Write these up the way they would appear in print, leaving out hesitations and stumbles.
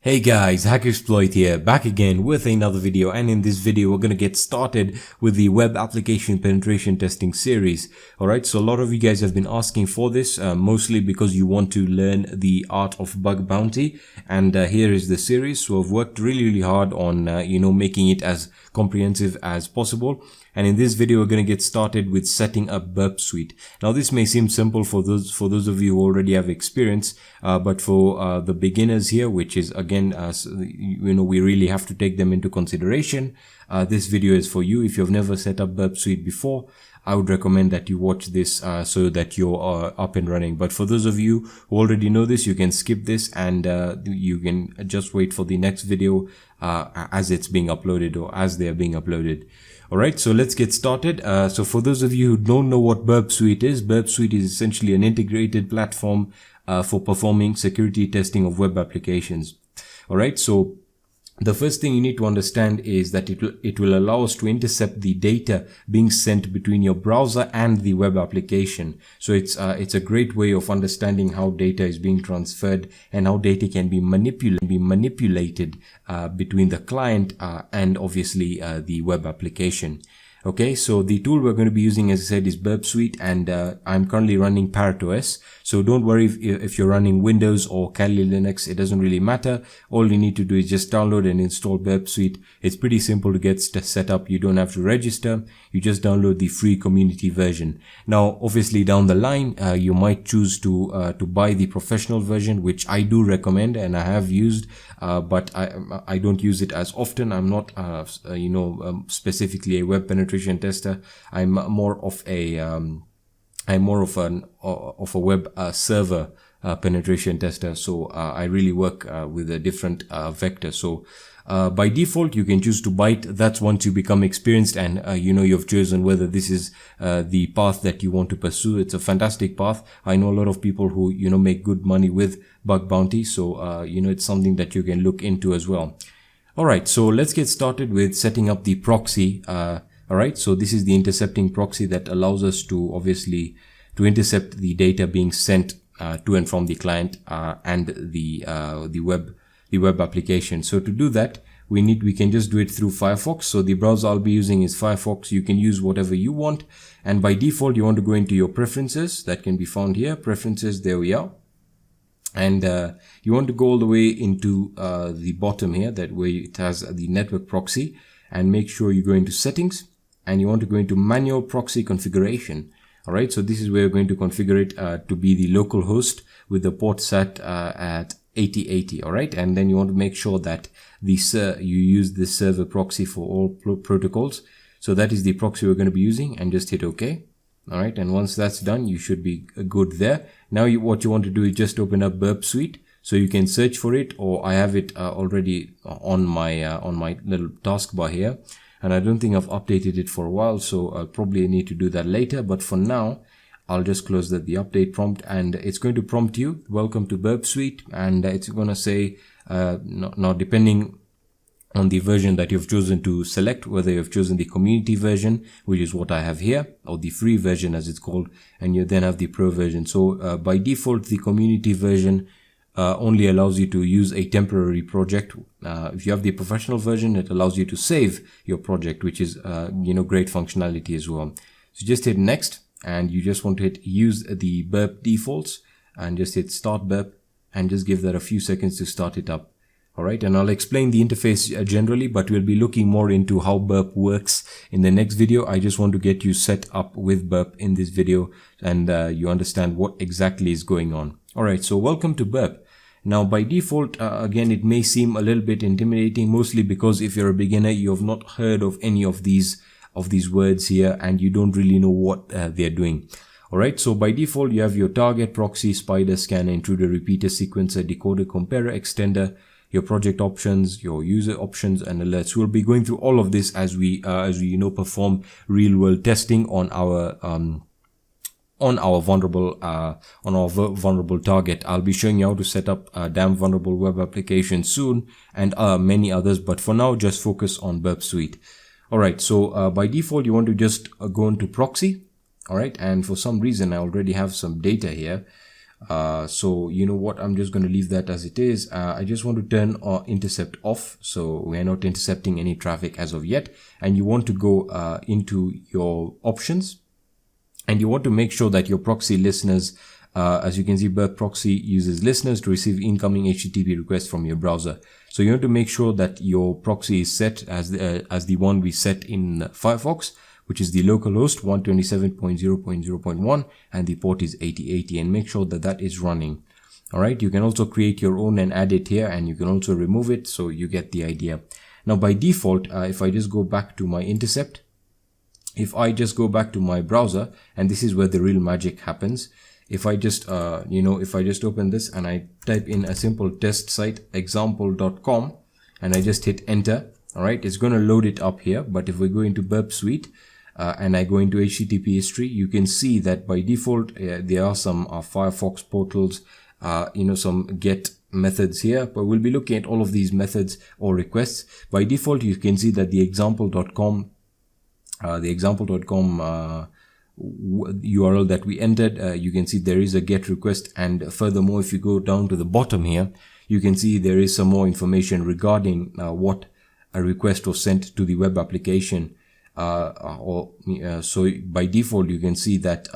Hey guys, HackerSploit here, back again with another video, and in this video we're going to get started with the web application penetration testing series. Alright, so a lot of you guys have been asking for this, mostly because you want to learn the art of bug bounty, and here is the series. So I've worked really hard on making it as comprehensive as possible. And in this video, we're going to get started with setting up Burp Suite. Now, this may seem simple for those of you who already have experience, but for the beginners here, which is again, we really have to take them into consideration. This video is for you. If you've never set up Burp Suite before, I would recommend that you watch this so that you're up and running. But for those of you who already know this, you can skip this and you can just wait for the next video as it's being uploaded or as they are being uploaded. Alright, so let's get started. So for those of you who don't know what Burp Suite is essentially an integrated platform for performing security testing of web applications. Alright, so the first thing you need to understand is that it will allow us to intercept the data being sent between your browser and the web application. So it's a great way of understanding how data is being transferred and how data can be manipulated between the client and obviously the web application. Okay, so the tool we're going to be using, as I said, is Burp Suite, and I'm currently running ParrotOS. So don't worry if you're running Windows or Kali Linux, it doesn't really matter. All you need to do is just download and install Burp Suite. It's pretty simple to get set up. You don't have to register. You just download the free community version. Now, obviously down the line, you might choose to buy the professional version, which I do recommend and I have used, but I don't use it as often. I'm not, specifically a web penetration tester. I'm more of a web server penetration tester. So I really work with a different vector. So by default, you can choose to buy it. That's once you become experienced and you've chosen whether this is the path that you want to pursue. It's a fantastic path. I know a lot of people who make good money with bug bounty. So it's something that you can look into as well. All right, so let's get started with setting up the proxy. Alright, so this is the intercepting proxy that allows us to obviously to intercept the data being sent to and from the client and the web application. So to do that, we can just do it through Firefox. So the browser I'll be using is Firefox. You can use whatever you want, and by default you want to go into your preferences. That can be found here, preferences. There we are. And you want to go all the way into the bottom here, that way it has the network proxy, and make sure you go into settings. And you want to go into manual proxy configuration. All right, so this is where you're going to configure it to be the local host with the port set at 8080. All right, and then you want to make sure that you use the server proxy for all protocols. So that is the proxy we're going to be using, and just hit OK. All right, and once that's done, you should be good there. Now what you want to do is just open up Burp Suite. So you can search for it, or I have it already on my little taskbar here. And I don't think I've updated it for a while, so I'll probably need to do that later. But for now, I'll just close the update prompt, and it's going to prompt you, welcome to Burp Suite, and it's going to say, now depending on the version that you've chosen to select, whether you've chosen the community version, which is what I have here, or the free version as it's called, and you then have the pro version. So by default, the community version only allows you to use a temporary project. If you have the professional version, it allows you to save your project, which is great functionality as well. So just hit next, and you just want to hit use the burp defaults, and just hit start burp, and just give that a few seconds to start it up. All right, and I'll explain the interface generally, but we'll be looking more into how Burp works in the next video. I just want to get you set up with Burp in this video, and you understand what exactly is going on. All right, so welcome to Burp. Now, by default, again, it may seem a little bit intimidating, mostly because if you're a beginner, you have not heard of any of these words here, and you don't really know what they're doing. All right, so by default, you have your target, proxy, spider, scanner, intruder, repeater, sequencer, decoder, comparer, extender, your project options, your user options, and alerts. We'll be going through all of this as we perform real-world testing on our vulnerable target. I'll be showing you how to set up a damn vulnerable web application soon, and many others, but for now just focus on Burp Suite. Alright, so by default you want to just go into proxy. Alright, and for some reason I already have some data here. So you know what, I'm just going to leave that as it is. I just want to turn our intercept off, so we are not intercepting any traffic as of yet. And you want to go into your options, and you want to make sure that your proxy listeners, as you can see, Burp Proxy uses listeners to receive incoming HTTP requests from your browser. So you want to make sure that your proxy is set as the one we set in Firefox, which is the localhost 127.0.0.1, and the port is 8080, and make sure that that is running. All right. You can also create your own and add it here, and you can also remove it. So you get the idea. Now, by default, if I just go back to my intercept, if I just go back to my browser, and this is where the real magic happens. If I just, if I just open this and I type in a simple test site, example.com, and I just hit enter, all right, it's going to load it up here. But if we go into Burp Suite, and I go into HTTP history, you can see that by default, there are some Firefox portals, some GET methods here, but we'll be looking at all of these methods or requests. By default, you can see that the example.com URL that we entered, you can see there is a GET request. And furthermore, if you go down to the bottom here, you can see there is some more information regarding what a request was sent to the web application. So by default, you can see that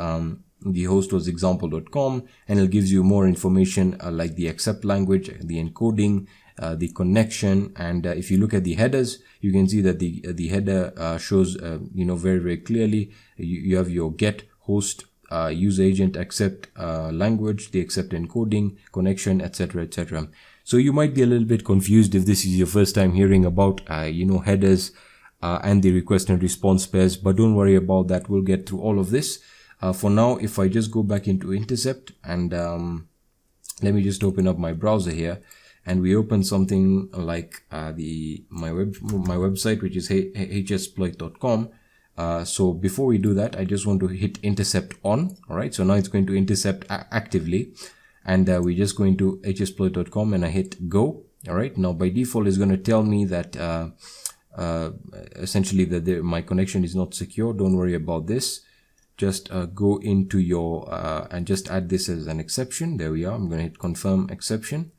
the host was example.com, and it gives you more information like the accept language, the encoding, the connection. And if you look at the headers, you can see that the header shows very, very clearly. You have your get, host, user agent, accept language, the accept encoding, connection, etc., etc. So you might be a little bit confused if this is your first time hearing about headers and the request and response pairs, but don't worry about that. We'll get through all of this. For now, if I just go back into intercept, and let me just open up my browser here, and we open something like my website, which is HackerSploit.com. So before we do that, I just want to hit intercept on. All right, so now it's going to intercept actively, and we just go into HackerSploit.com, and I hit go. All right, now by default is going to tell me that essentially that my connection is not secure. Don't worry about this. Just go into your and just add this as an exception. There we are. I'm going to hit confirm exception.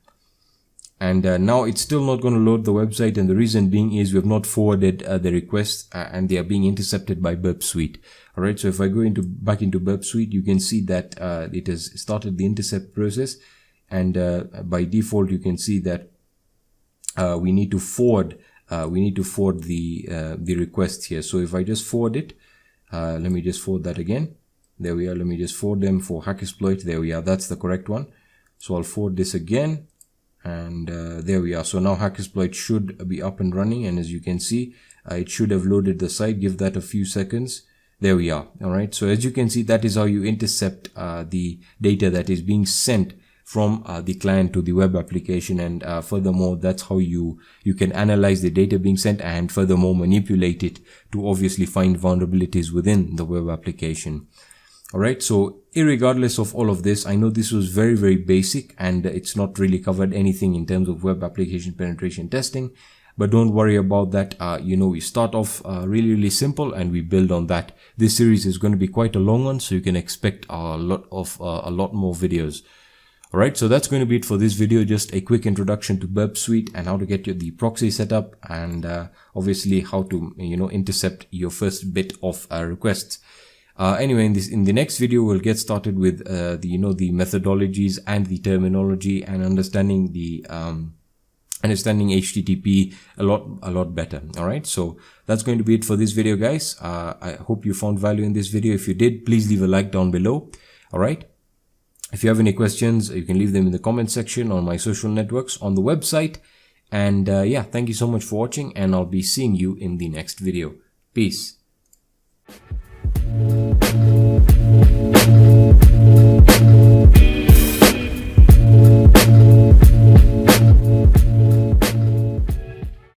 And now it's still not going to load the website, and the reason being is we have not forwarded the requests, and they are being intercepted by Burp Suite. All right, so if I go back into Burp Suite, you can see that it has started the intercept process, and by default you can see that we need to forward the request here. So if I just forward it, let me just forward that again. There we are. Let me just forward them for HackerSploit. There we are. That's the correct one. So I'll forward this again. And there we are. So now HackerSploit should be up and running, and as you can see, it should have loaded the site. Give that a few seconds. There we are. All right, so as you can see, that is how you intercept the data that is being sent from the client to the web application. And furthermore, that's how you can analyze the data being sent, and furthermore manipulate it to obviously find vulnerabilities within the web application. All right, so irregardless of all of this, I know this was very, very basic, and it's not really covered anything in terms of web application penetration testing, but don't worry about that. We start off really, really simple, and we build on that. This series is going to be quite a long one, so you can expect a lot more videos. All right, so that's going to be it for this video. Just a quick introduction to Burp Suite and how to get the proxy set up, and obviously how to intercept your first bit of requests. Anyway, in the next video, we'll get started with the methodologies and the terminology, and understanding HTTP a lot better. All right, so that's going to be it for this video, guys. I hope you found value in this video. If you did, please leave a like down below. All right, if you have any questions, you can leave them in the comment section on my social networks, on the website. And yeah, thank you so much for watching, and I'll be seeing you in the next video. Peace.